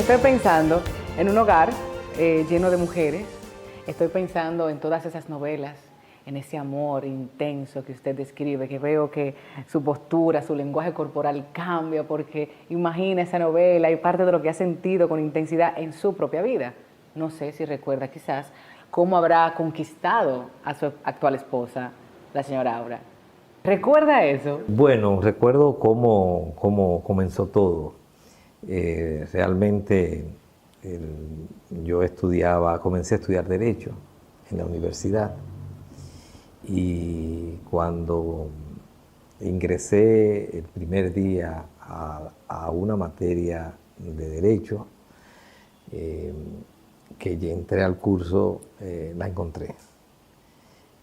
estoy pensando en un hogar lleno de mujeres. Estoy pensando en todas esas novelas, en ese amor intenso que usted describe, que veo que su postura, su lenguaje corporal cambia porque imagina esa novela y parte de lo que ha sentido con intensidad en su propia vida. No sé si recuerda quizás cómo habrá conquistado a su actual esposa, la señora Aura. ¿Recuerda eso? Bueno, recuerdo cómo comenzó todo. Realmente yo comencé a estudiar Derecho en la universidad y cuando ingresé el primer día a una materia de Derecho, que ya entré al curso, la encontré.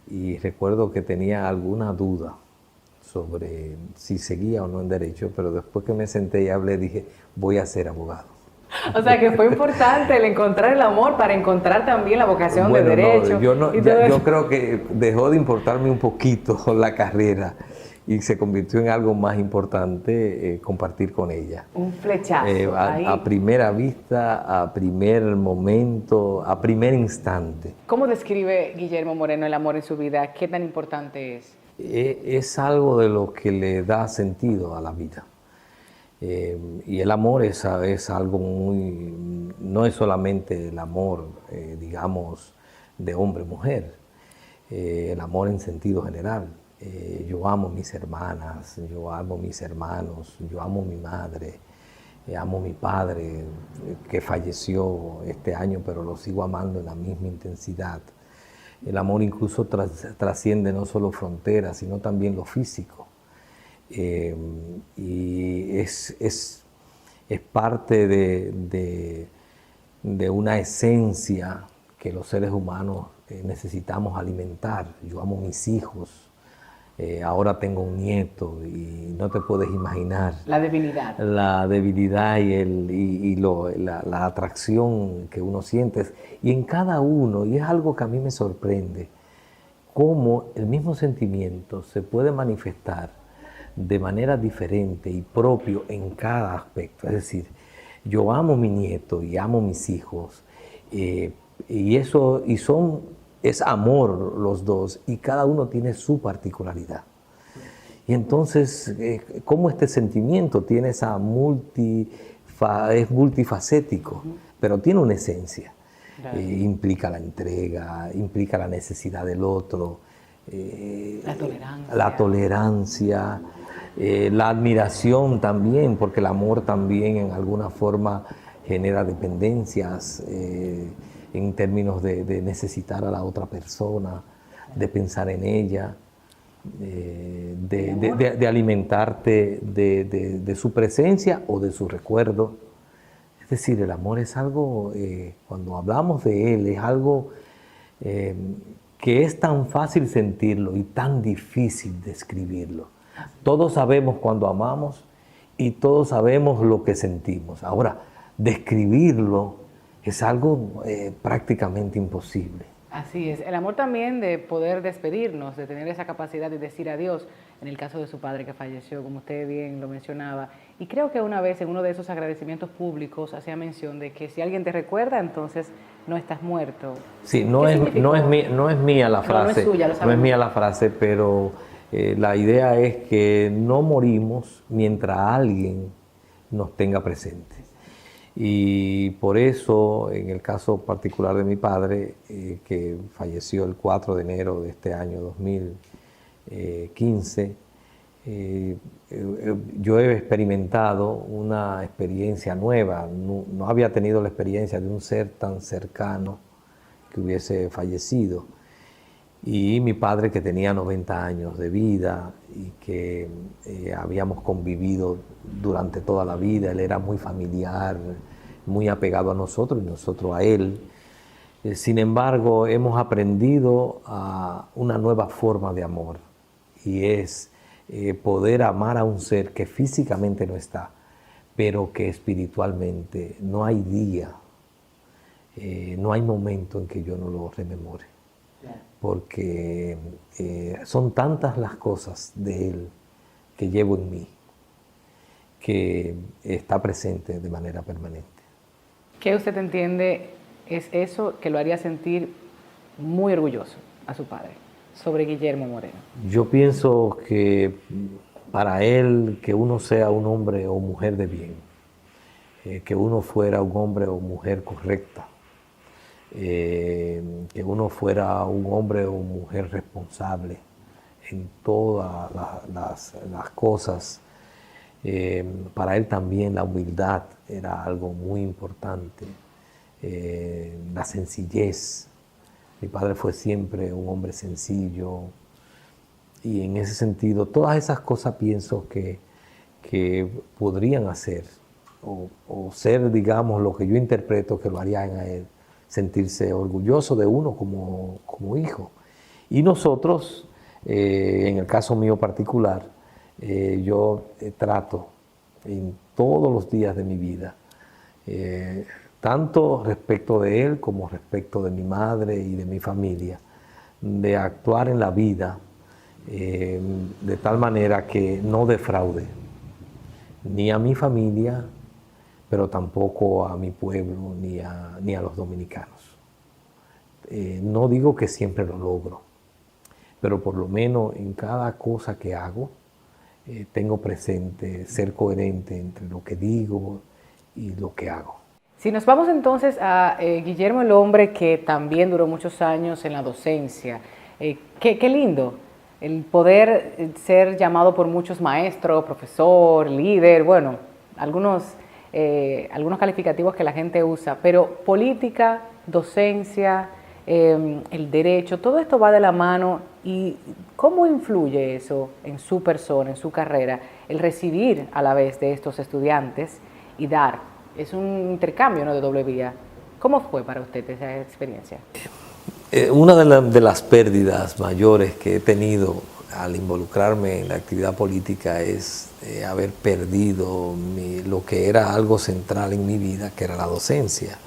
Y recuerdo que tenía alguna duda sobre si seguía o no en Derecho, pero después que me senté y hablé, dije, voy a ser abogado. O sea, que fue importante el encontrar el amor para encontrar también la vocación de Bueno, no, derecho y todo eso. yo creo que dejó de importarme un poquito la carrera y se convirtió en algo más importante compartir con ella. Un flechazo ahí. A primera vista, a primer momento, a primer instante. ¿Cómo describe Guillermo Moreno el amor en su vida? ¿Qué tan importante es? Es algo de lo que le da sentido a la vida. Y el amor es algo no es solamente el amor, digamos, de hombre-mujer, el amor en sentido general. Yo amo mis hermanas, yo amo mis hermanos, yo amo mi madre, amo mi padre, que falleció este año, pero lo sigo amando en la misma intensidad. El amor incluso trasciende no solo fronteras, sino también lo físico. Y es parte de una esencia que los seres humanos necesitamos alimentar. Yo amo mis hijos, ahora tengo un nieto y no te puedes imaginar La debilidad. la debilidad la atracción que uno siente. Y en cada uno, y es algo que a mí me sorprende, cómo el mismo sentimiento se puede manifestar de manera diferente y propio en cada aspecto. Es decir, yo amo a mi nieto y amo a mis hijos, es amor los dos, y cada uno tiene su particularidad. Y entonces, cómo este sentimiento tiene es multifacético, pero tiene una esencia. Claro. Implica la entrega, implica la necesidad del otro, la tolerancia, la admiración también, porque el amor también en alguna forma genera dependencias en términos de necesitar a la otra persona, de pensar en ella, de alimentarte de su presencia o de su recuerdo. Es decir, el amor es algo, cuando hablamos de él, es algo que es tan fácil sentirlo y tan difícil describirlo. Todos sabemos cuando amamos y todos sabemos lo que sentimos. Ahora, describirlo es algo prácticamente imposible. Así es. El amor también de poder despedirnos, de tener esa capacidad de decir adiós, en el caso de su padre que falleció, como usted bien lo mencionaba. Y creo que una vez en uno de esos agradecimientos públicos hacía mención de que si alguien te recuerda, entonces no estás muerto. Sí, no es mía la frase. No, no es suya, lo sabemos. No es mía la frase, pero la idea es que no morimos mientras alguien nos tenga presente. Y por eso, en el caso particular de mi padre, que falleció el 4 de enero de este año 2015, yo he experimentado una experiencia nueva. No había tenido la experiencia de un ser tan cercano que hubiese fallecido. Y mi padre, que tenía 90 años de vida y que habíamos convivido durante toda la vida, él era muy familiar, muy apegado a nosotros y nosotros a él. Sin embargo, hemos aprendido a una nueva forma de amor, y es poder amar a un ser que físicamente no está, pero que espiritualmente no hay día, no hay momento en que yo no lo rememore. Porque son tantas las cosas de él que llevo en mí, que está presente de manera permanente. ¿Qué usted entiende es eso que lo haría sentir muy orgulloso a su padre sobre Guillermo Moreno? Yo pienso que para él que uno sea un hombre o mujer de bien, que uno fuera un hombre o mujer correcta, que uno fuera un hombre o mujer responsable en todas las cosas. Para él también la humildad era algo muy importante, la sencillez. Mi padre fue siempre un hombre sencillo y en ese sentido todas esas cosas pienso que podrían hacer o ser, digamos, lo que yo interpreto que lo harían a él, sentirse orgulloso de uno como hijo. Y nosotros, en el caso mío particular, yo trato en todos los días de mi vida, tanto respecto de él como respecto de mi madre y de mi familia, de actuar en la vida de tal manera que no defraude ni a mi familia, pero tampoco a mi pueblo ni a los dominicanos. No digo que siempre lo logro, pero por lo menos en cada cosa que hago, tengo presente ser coherente entre lo que digo y lo que hago. Si nos vamos entonces a Guillermo, el hombre que también duró muchos años en la docencia, qué lindo el poder ser llamado por muchos maestro, profesor, líder, bueno, algunos calificativos que la gente usa, pero política, docencia, el derecho, todo esto va de la mano. ¿Y cómo influye eso en su persona, en su carrera, el recibir a la vez de estos estudiantes y dar? Es un intercambio, ¿no?, de doble vía. ¿Cómo fue para usted esa experiencia? Una de las pérdidas mayores que he tenido al involucrarme en la actividad política es haber perdido lo que era algo central en mi vida, que era la docencia.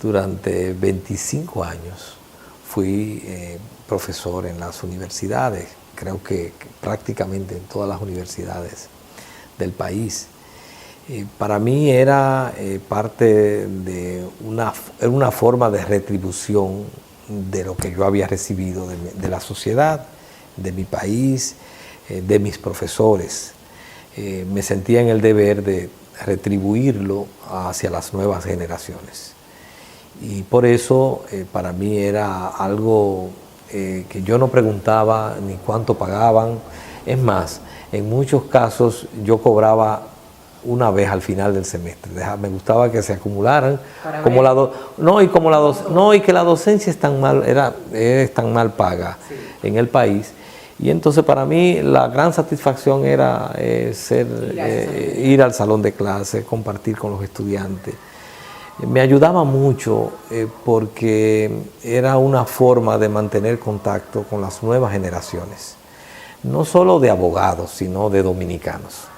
Durante 25 años fui profesor en las universidades, creo que prácticamente en todas las universidades del país. Para mí era parte de una forma de retribución de lo que yo había recibido de la sociedad, de mi país, de mis profesores. Me sentía en el deber de retribuirlo hacia las nuevas generaciones. Y por eso para mí era algo que yo no preguntaba ni cuánto pagaban. Es más, en muchos casos yo cobraba una vez al final del semestre. Me gustaba que se acumularan, y que la docencia es tan mal paga, sí, en el país. Y entonces para mí la gran satisfacción era ir al salón de clase, compartir con los estudiantes. Me ayudaba mucho porque era una forma de mantener contacto con las nuevas generaciones, no solo de abogados, sino de dominicanos.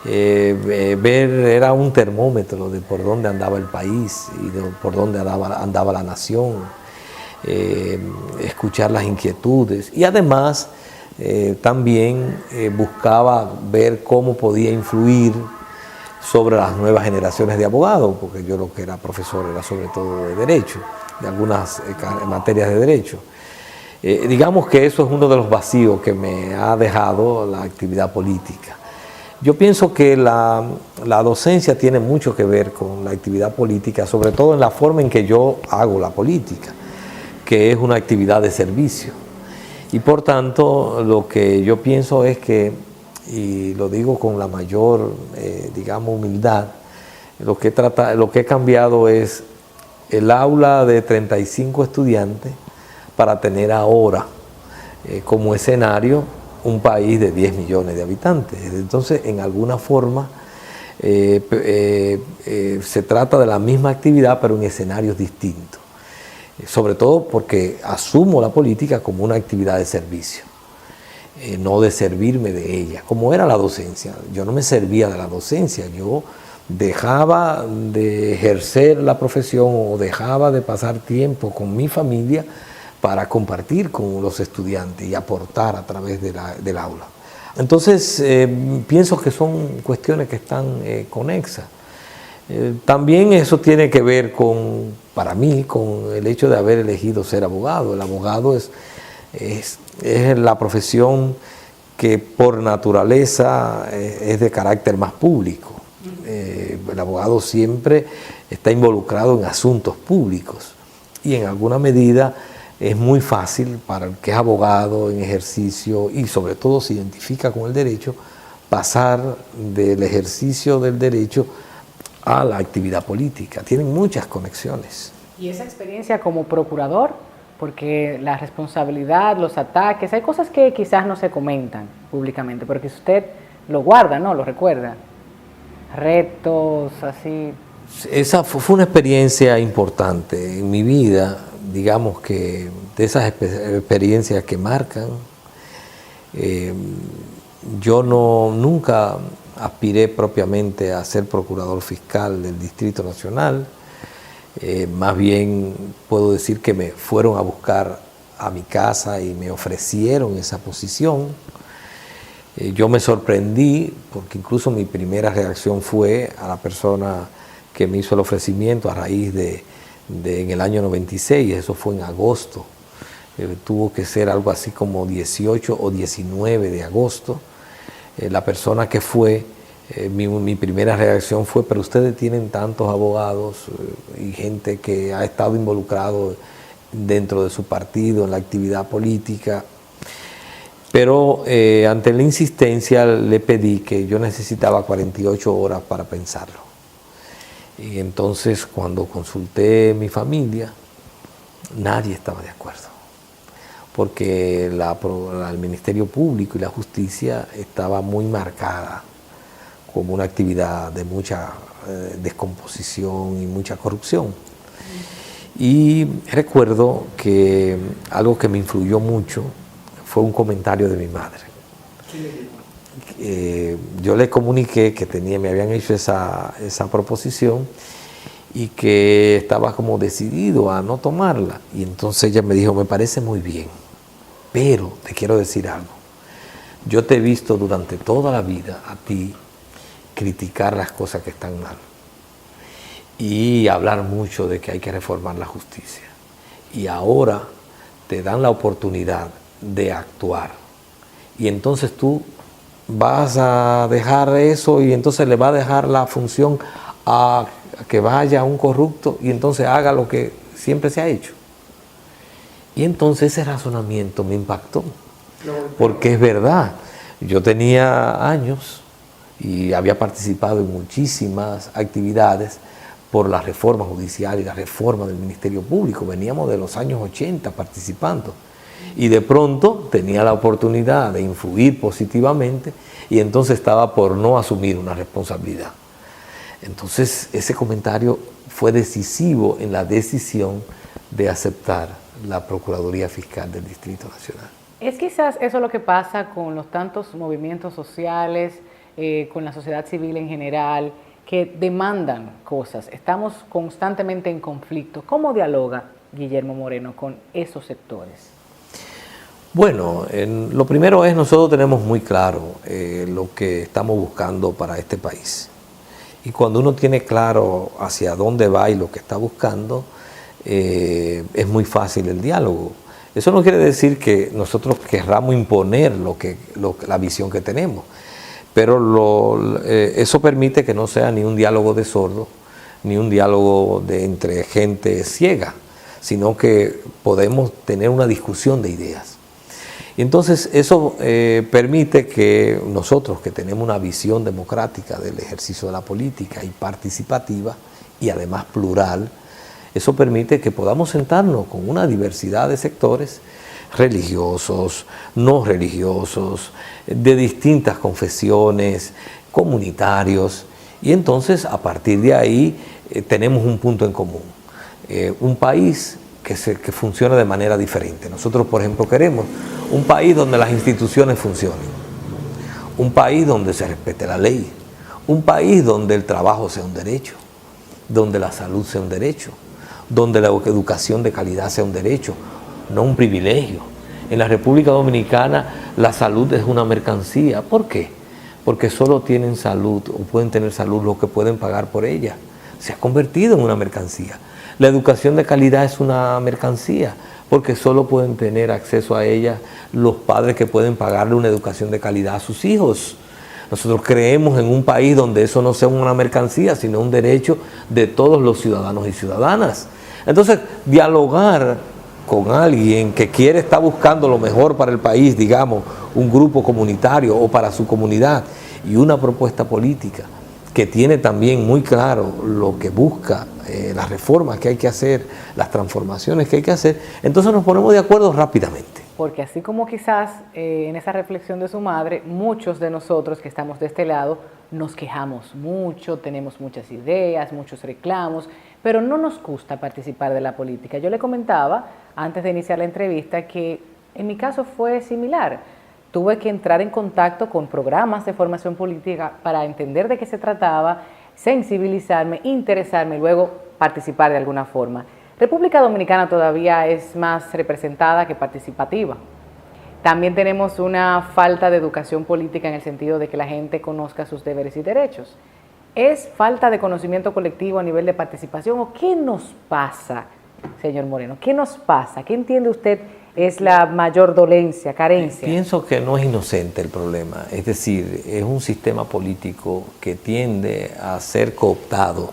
Era un termómetro de por dónde andaba el país y por dónde andaba la nación, escuchar las inquietudes y además también buscaba ver cómo podía influir sobre las nuevas generaciones de abogados, porque yo lo que era profesor era sobre todo de derecho, de algunas materias de derecho. Digamos que eso es uno de los vacíos que me ha dejado la actividad política. Yo pienso que la docencia tiene mucho que ver con la actividad política, sobre todo en la forma en que yo hago la política, que es una actividad de servicio. Y por tanto, lo que yo pienso es que, y lo digo con la mayor, digamos, humildad, lo que he cambiado es el aula de 35 estudiantes para tener ahora como escenario un país de 10 millones de habitantes. Entonces, en alguna forma, se trata de la misma actividad, pero en escenarios distintos. Sobre todo porque asumo la política como una actividad de servicio, no de servirme de ella, como era la docencia. Yo no me servía de la docencia, yo dejaba de ejercer la profesión o dejaba de pasar tiempo con mi familia para compartir con los estudiantes y aportar a través del aula. Entonces, pienso que son cuestiones que están conexas. También eso tiene que ver para mí, con el hecho de haber elegido ser abogado. El abogado es la profesión que por naturaleza es de carácter más público. El abogado siempre está involucrado en asuntos públicos y en alguna medida es muy fácil para el que es abogado en ejercicio y sobre todo se identifica con el derecho, pasar del ejercicio del derecho a la actividad política. Tienen muchas conexiones. ¿Y esa experiencia como procurador? Porque la responsabilidad, los ataques, hay cosas que quizás no se comentan públicamente, porque usted lo guarda, ¿no? Lo recuerda. Retos, así. Esa fue una experiencia importante en mi vida, digamos que de esas experiencias que marcan. Yo nunca aspiré propiamente a ser procurador fiscal del Distrito Nacional. Más bien puedo decir que me fueron a buscar a mi casa y me ofrecieron esa posición. Yo me sorprendí porque incluso mi primera reacción fue a la persona que me hizo el ofrecimiento a raíz de en el año 96, eso fue en agosto. Tuvo que ser algo así como 18 o 19 de agosto. La persona que fue, mi primera reacción fue, pero ustedes tienen tantos abogados y gente que ha estado involucrado dentro de su partido, en la actividad política. Pero ante la insistencia le pedí que yo necesitaba 48 horas para pensarlo. Y entonces cuando consulté a mi familia, nadie estaba de acuerdo, porque el Ministerio Público y la Justicia estaba muy marcada como una actividad de mucha descomposición y mucha corrupción. Y recuerdo que algo que me influyó mucho fue un comentario de mi madre. ¿Qué le dijo? Yo le comuniqué que me habían hecho esa proposición y que estaba como decidido a no tomarla. Y entonces ella me dijo, me parece muy bien, pero te quiero decir algo. Yo te he visto durante toda la vida a ti criticar las cosas que están mal y hablar mucho de que hay que reformar la justicia. Y ahora te dan la oportunidad de actuar. Y entonces tú vas a dejar eso y entonces le va a dejar la función a que vaya un corrupto y entonces haga lo que siempre se ha hecho. Y entonces ese razonamiento me impactó, porque es verdad, yo tenía años y había participado en muchísimas actividades por la reforma judicial y la reforma del Ministerio Público. Veníamos de los años 80 participando. Y de pronto tenía la oportunidad de influir positivamente y entonces estaba por no asumir una responsabilidad. Entonces ese comentario fue decisivo en la decisión de aceptar la Procuraduría Fiscal del Distrito Nacional. Es quizás eso lo que pasa con los tantos movimientos sociales, con la sociedad civil en general, que demandan cosas. Estamos constantemente en conflicto. ¿Cómo dialoga Guillermo Moreno con esos sectores? Bueno, lo primero es, nosotros tenemos muy claro lo que estamos buscando para este país. Y cuando uno tiene claro hacia dónde va y lo que está buscando, es muy fácil el diálogo. Eso no quiere decir que nosotros querramos imponer la visión que tenemos, pero eso permite que no sea ni un diálogo de sordos, ni un diálogo entre gente ciega, sino que podemos tener una discusión de ideas. Y entonces eso permite que nosotros, que tenemos una visión democrática del ejercicio de la política y participativa y además plural, eso permite que podamos sentarnos con una diversidad de sectores religiosos, no religiosos, de distintas confesiones, comunitarios, y entonces a partir de ahí tenemos un punto en común, un país que funcione de manera diferente. Nosotros, por ejemplo, queremos un país donde las instituciones funcionen, un país donde se respete la ley, un país donde el trabajo sea un derecho, donde la salud sea un derecho, donde la educación de calidad sea un derecho, no un privilegio. En la República Dominicana la salud es una mercancía. ¿Por qué? Porque solo tienen salud o pueden tener salud los que pueden pagar por ella. se ha convertido en una mercancía. La educación de calidad es una mercancía, porque solo pueden tener acceso a ella los padres que pueden pagarle una educación de calidad a sus hijos. Nosotros creemos en un país donde eso no sea una mercancía, sino un derecho de todos los ciudadanos y ciudadanas. Entonces, dialogar con alguien que estar buscando lo mejor para el país, digamos, un grupo comunitario o para su comunidad, y una propuesta política que tiene también muy claro lo que busca, las reformas que hay que hacer, las transformaciones que hay que hacer, entonces nos ponemos de acuerdo rápidamente. Porque así como quizás en esa reflexión de su madre, muchos de nosotros que estamos de este lado nos quejamos mucho, tenemos muchas ideas, muchos reclamos, pero no nos gusta participar de la política. Yo le comentaba antes de iniciar la entrevista que en mi caso fue similar. Tuve que entrar en contacto con programas de formación política para entender de qué se trataba, sensibilizarme, interesarme y luego participar de alguna forma. República Dominicana todavía es más representada que participativa. También tenemos una falta de educación política en el sentido de que la gente conozca sus deberes y derechos. ¿Es falta de conocimiento colectivo a nivel de participación o qué nos pasa, señor Moreno? ¿Qué nos pasa? ¿Qué entiende usted es la mayor dolencia, carencia? Pienso que no es inocente el problema, es decir, es un sistema político que tiende a ser cooptado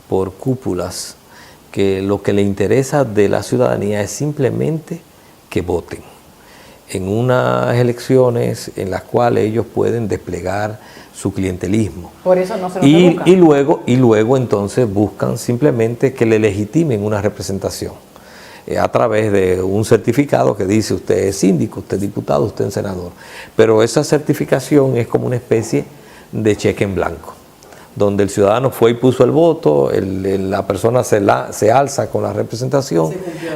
por cúpulas que lo que le interesa de la ciudadanía es simplemente que voten en unas elecciones en las cuales ellos pueden desplegar su clientelismo. Por eso no se nos educa. Y luego entonces buscan simplemente que le legitimen una representación a través de un certificado que dice usted es síndico, usted es diputado, usted es senador. Pero esa certificación es como una especie de cheque en blanco, donde el ciudadano fue y puso el voto, la persona se alza con la representación,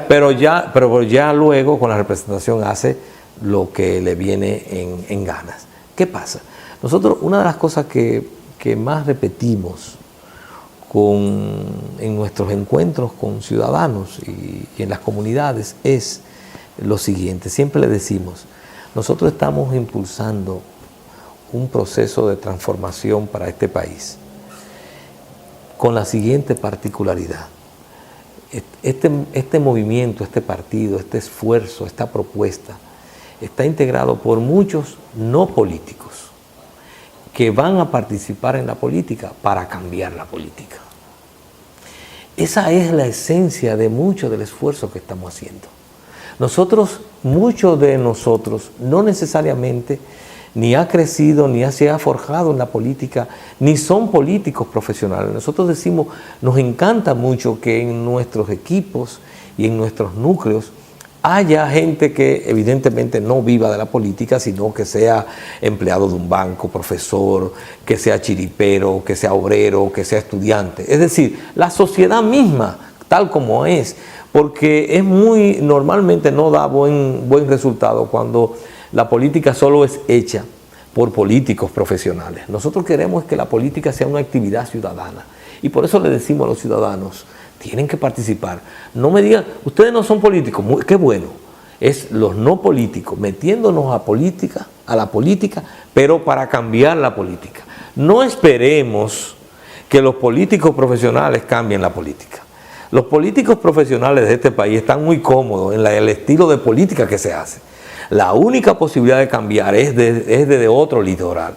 pero ya luego con la representación hace lo que le viene en ganas. ¿Qué pasa? Nosotros, una de las cosas que más repetimos en nuestros encuentros con ciudadanos y en las comunidades es lo siguiente. Siempre le decimos, nosotros estamos impulsando un proceso de transformación para este país con la siguiente particularidad. Este movimiento, este partido, este esfuerzo, esta propuesta está integrado por muchos no políticos que van a participar en la política para cambiar la política. Esa es la esencia de mucho del esfuerzo que estamos haciendo. Muchos de nosotros, no necesariamente ni ha crecido, ni se ha forjado en la política, ni son políticos profesionales. Nosotros decimos, nos encanta mucho que en nuestros equipos y en nuestros núcleos haya gente que evidentemente no viva de la política, sino que sea empleado de un banco, profesor, que sea chiripero, que sea obrero, que sea estudiante. Es decir, la sociedad misma, tal como es, porque normalmente no da buen resultado cuando la política solo es hecha por políticos profesionales. Nosotros queremos que la política sea una actividad ciudadana y por eso le decimos a los ciudadanos, tienen que participar. No me digan, ustedes no son políticos, qué bueno. Es los no políticos, metiéndonos a la política, pero para cambiar la política. No esperemos que los políticos profesionales cambien la política. Los políticos profesionales de este país están muy cómodos en el estilo de política que se hace. La única posibilidad de cambiar es desde otro litoral.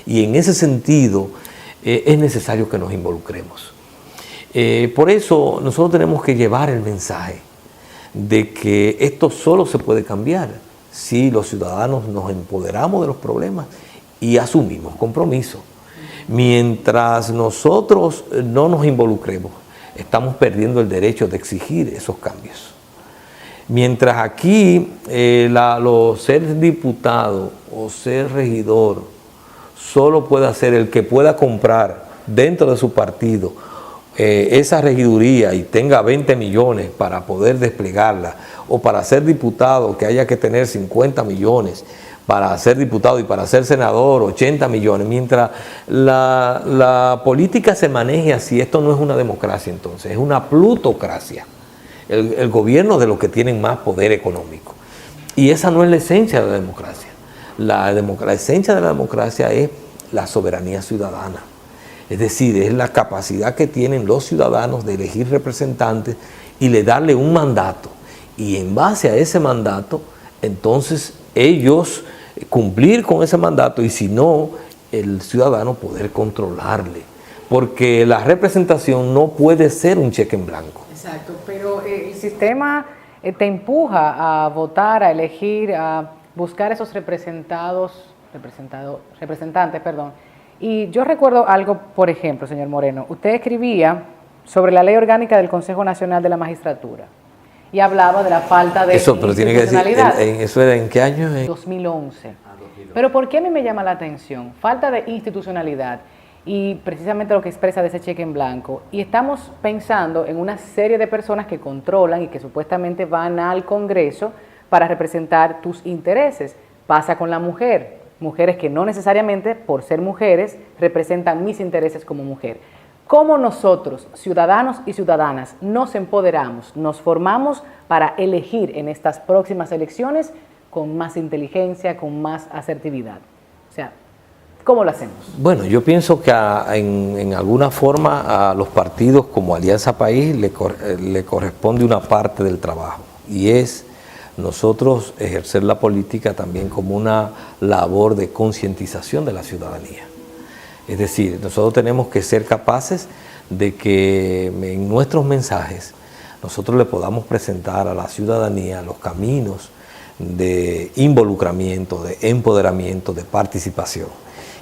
Y en ese sentido es necesario que nos involucremos. Por eso nosotros tenemos que llevar el mensaje de que esto solo se puede cambiar si los ciudadanos nos empoderamos de los problemas y asumimos compromiso. Mientras nosotros no nos involucremos, estamos perdiendo el derecho de exigir esos cambios. Mientras aquí ser diputado o ser regidor solo puede hacer el que pueda comprar dentro de su partido esa regiduría y tenga 20 millones para poder desplegarla, o para ser diputado que haya que tener 50 millones para ser diputado y para ser senador 80 millones, mientras la política se maneje así, esto no es una democracia entonces, es una plutocracia, el gobierno de los que tienen más poder económico. Y esa no es la esencia de la democracia. La esencia de la democracia es la soberanía ciudadana. Es decir, es la capacidad que tienen los ciudadanos de elegir representantes y le darle un mandato. Y en base a ese mandato, entonces ellos cumplir con ese mandato y si no, el ciudadano poder controlarle. Porque la representación no puede ser un cheque en blanco. Exacto, pero el sistema te empuja a votar, a elegir, a buscar esos representantes, perdón. Y yo recuerdo algo, por ejemplo, señor Moreno, usted escribía sobre la Ley Orgánica del Consejo Nacional de la Magistratura y hablaba de la falta de institucionalidad. ¿Eso era en qué año? 2011. Pero ¿por qué a mí me llama la atención? Falta de institucionalidad y precisamente lo que expresa de ese cheque en blanco. Y estamos pensando en una serie de personas que controlan y que supuestamente van al Congreso para representar tus intereses. Pasa con la mujer. Mujeres que no necesariamente, por ser mujeres, representan mis intereses como mujer. ¿Cómo nosotros, ciudadanos y ciudadanas, nos empoderamos, nos formamos para elegir en estas próximas elecciones con más inteligencia, con más asertividad? O sea, ¿cómo lo hacemos? Bueno, yo pienso que en alguna forma a los partidos como Alianza País le corresponde una parte del trabajo y es nosotros ejercer la política también como una labor de concientización de la ciudadanía. Es decir, nosotros tenemos que ser capaces de que en nuestros mensajes nosotros le podamos presentar a la ciudadanía los caminos de involucramiento, de empoderamiento, de participación.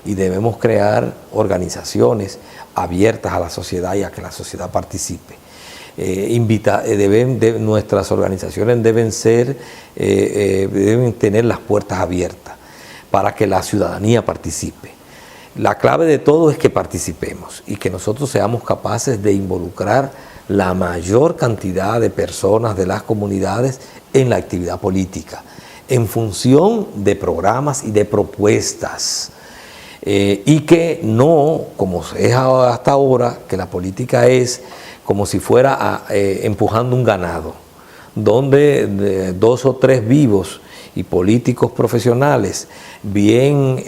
Y debemos crear organizaciones abiertas a la sociedad y a que la sociedad participe. Nuestras organizaciones deben tener las puertas abiertas para que la ciudadanía participe. La clave de todo es que participemos y que nosotros seamos capaces de involucrar la mayor cantidad de personas de las comunidades en la actividad política, en función de programas y de propuestas. Y que no, como es hasta ahora, que la política es como si fuera empujando un ganado, donde 2 o 3 vivos y políticos profesionales bien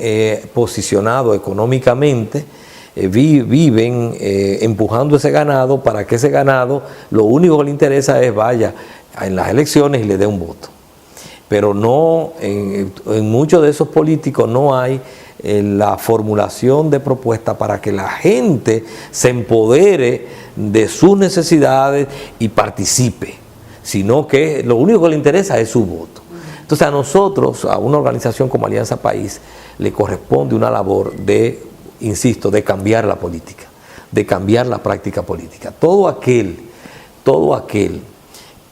posicionados económicamente viven empujando ese ganado para que ese ganado lo único que le interesa es vaya en las elecciones y le dé un voto. Pero no, en muchos de esos políticos no hay la formulación de propuestas para que la gente se empodere de sus necesidades y participe, sino que lo único que le interesa es su voto. Entonces a nosotros, a una organización como Alianza País, le corresponde una labor de, insisto, de cambiar la política, de cambiar la práctica política. Todo aquel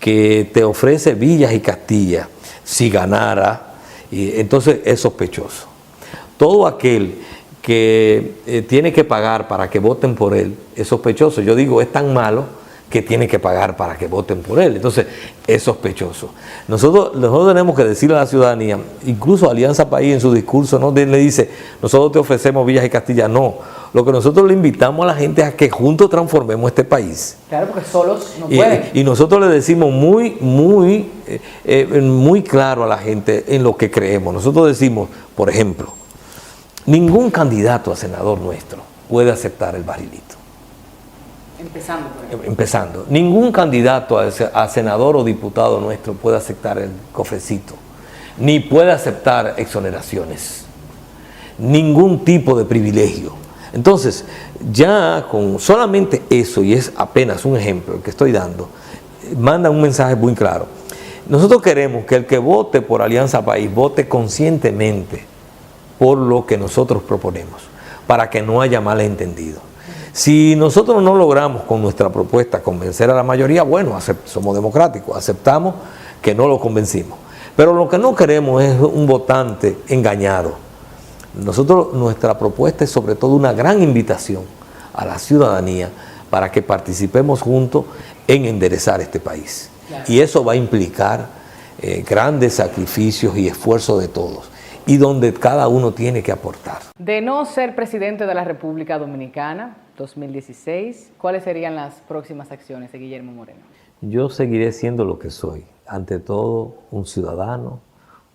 que te ofrece villas y castillas, si ganara, entonces es sospechoso. Todo aquel que tiene que pagar para que voten por él es sospechoso. Yo digo, es tan malo que tiene que pagar para que voten por él. Entonces, es sospechoso. Nosotros tenemos que decirle a la ciudadanía, incluso Alianza País en su discurso no le dice, nosotros te ofrecemos villas y castillas. No, lo que nosotros le invitamos a la gente es a que juntos transformemos este país. Claro, porque solos no pueden. Y nosotros le decimos muy claro a la gente en lo que creemos. Nosotros decimos, por ejemplo, ningún candidato a senador nuestro puede aceptar el barrilito. Empezando. Ningún candidato a senador o diputado nuestro puede aceptar el cofrecito, ni puede aceptar exoneraciones, ningún tipo de privilegio. Entonces, ya con solamente eso, y es apenas un ejemplo el que estoy dando, manda un mensaje muy claro. Nosotros queremos que el que vote por Alianza País vote conscientemente por lo que nosotros proponemos, para que no haya malentendido. Si nosotros no logramos con nuestra propuesta convencer a la mayoría, bueno, somos democráticos, aceptamos que no lo convencimos. Pero lo que no queremos es un votante engañado. Nuestra propuesta es sobre todo una gran invitación a la ciudadanía para que participemos juntos en enderezar este país. Claro. Y eso va a implicar grandes sacrificios y esfuerzos de todos, y donde cada uno tiene que aportar. De no ser presidente de la República Dominicana, 2016, ¿cuáles serían las próximas acciones de Guillermo Moreno? Yo seguiré siendo lo que soy, ante todo un ciudadano,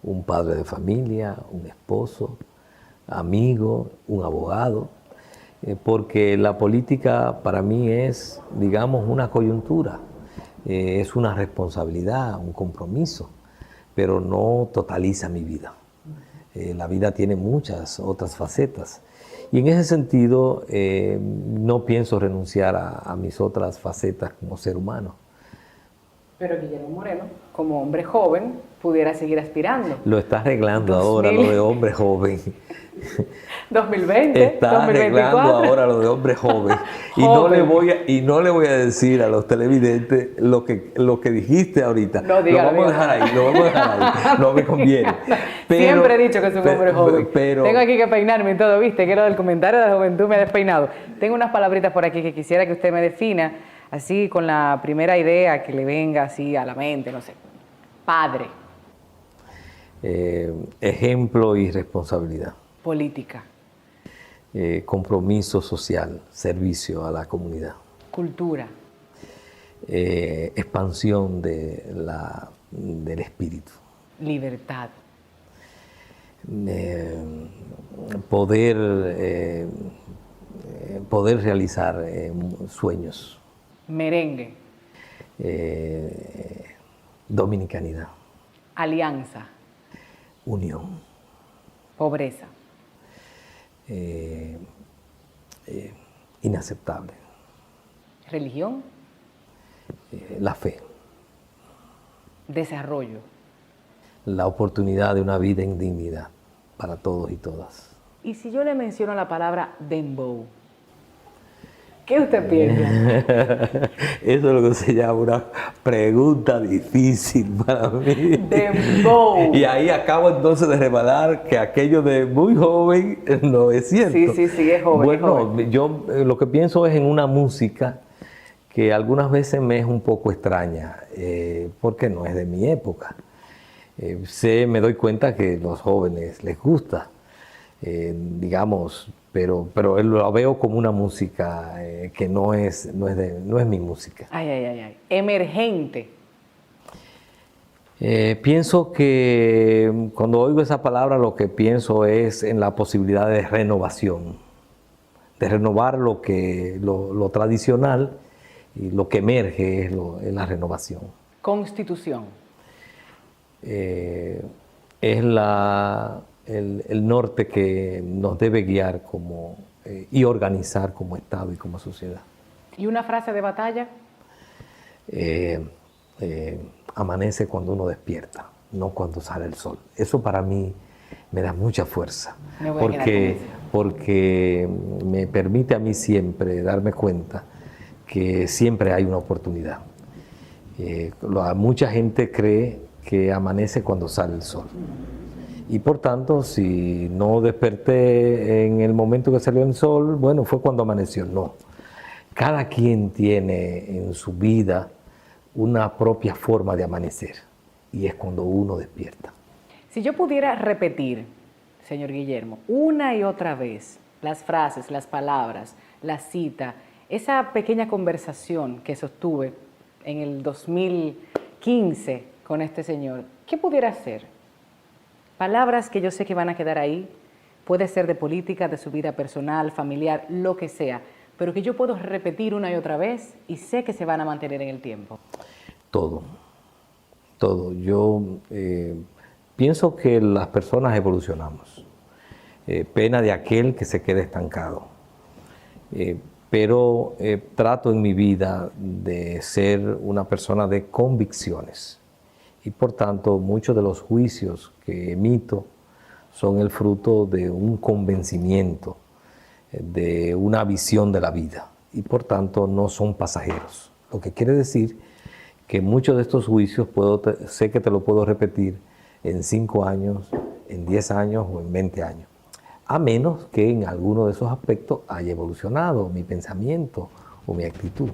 un padre de familia, un esposo, amigo, un abogado, porque la política para mí es, digamos, una coyuntura, es una responsabilidad, un compromiso, pero no totaliza mi vida. La vida tiene muchas otras facetas y en ese sentido no pienso renunciar a mis otras facetas como ser humano. Pero Guillermo Moreno, como hombre joven, pudiera seguir aspirando. Lo está arreglando ahora lo de hombre joven. 2020, está 2024. arreglando ahora lo de hombre joven. Y no le voy a decir a los televidentes lo que dijiste ahorita. No, dígalo, lo vamos a dejar ahí, no me conviene. Pero, siempre he dicho que soy un hombre joven. Pero, tengo aquí que peinarme y todo, ¿viste? Que lo del comentario de la juventud me ha despeinado. Tengo unas palabritas por aquí que quisiera que usted me defina, así con la primera idea que le venga así a la mente, no sé. Padre. Ejemplo y responsabilidad. Política. Compromiso social, servicio a la comunidad. Cultura. Expansión del espíritu. Libertad. Poder realizar sueños. Merengue. Dominicanidad. Alianza. Unión. Pobreza. Inaceptable. Religión. La fe. Desarrollo. La oportunidad de una vida en dignidad para todos y todas. Y si yo le menciono la palabra dembow, ¿qué usted piensa? Eso es lo que se llama una pregunta difícil para mí. Dembow. Y ahí acabo entonces de revelar que aquello de muy joven no es cierto. Sí, es joven. Bueno, es joven. Yo lo que pienso es en una música que algunas veces me es un poco extraña, porque no es de mi época. Me doy cuenta que a los jóvenes les gusta, digamos, pero lo veo como una música que no es mi música. Ay. Emergente. Pienso que cuando oigo esa palabra lo que pienso es en la posibilidad de renovación, de renovar lo tradicional, y lo que emerge es la renovación. Constitución. Es el norte que nos debe guiar y organizar como Estado y como sociedad. ¿Y una frase de batalla? Amanece cuando uno despierta, no cuando sale el sol. Eso para mí me da mucha fuerza, porque me permite a mí siempre darme cuenta que siempre hay una oportunidad. Mucha gente cree que amanece cuando sale el sol. Y por tanto, si no desperté en el momento que salió el sol, bueno, fue cuando amaneció. No. Cada quien tiene en su vida una propia forma de amanecer. Y es cuando uno despierta. Si yo pudiera repetir, señor Guillermo, una y otra vez las frases, las palabras, la cita, esa pequeña conversación que sostuve en el 2015 con este señor, ¿qué pudiera hacer? Palabras que yo sé que van a quedar ahí, puede ser de política, de su vida personal, familiar, lo que sea, pero que yo puedo repetir una y otra vez y sé que se van a mantener en el tiempo. Todo. Yo pienso que las personas evolucionamos. Pena de aquel que se quede estancado. Pero trato en mi vida de ser una persona de convicciones. Y por tanto, muchos de los juicios que emito son el fruto de un convencimiento, de una visión de la vida. Y por tanto, no son pasajeros. Lo que quiere decir que muchos de estos juicios sé que te lo puedo repetir en 5 años, en 10 años o en 20 años. A menos que en alguno de esos aspectos haya evolucionado mi pensamiento o mi actitud.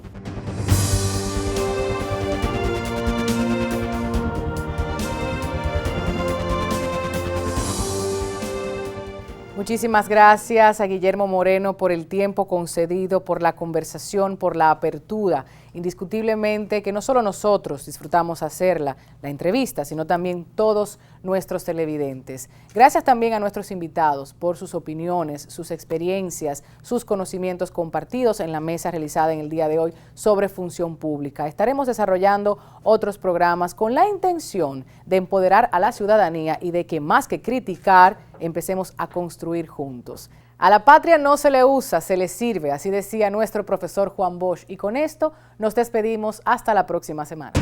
Muchísimas gracias a Guillermo Moreno por el tiempo concedido, por la conversación, por la apertura indiscutiblemente que no solo nosotros disfrutamos hacerla, la entrevista, sino también todos nuestros televidentes. Gracias también a nuestros invitados por sus opiniones, sus experiencias, sus conocimientos compartidos en la mesa realizada en el día de hoy sobre función pública. Estaremos desarrollando otros programas con la intención de empoderar a la ciudadanía y de que más que criticar, empecemos a construir juntos. A la patria no se le usa, se le sirve, así decía nuestro profesor Juan Bosch. Y con esto nos despedimos hasta la próxima semana.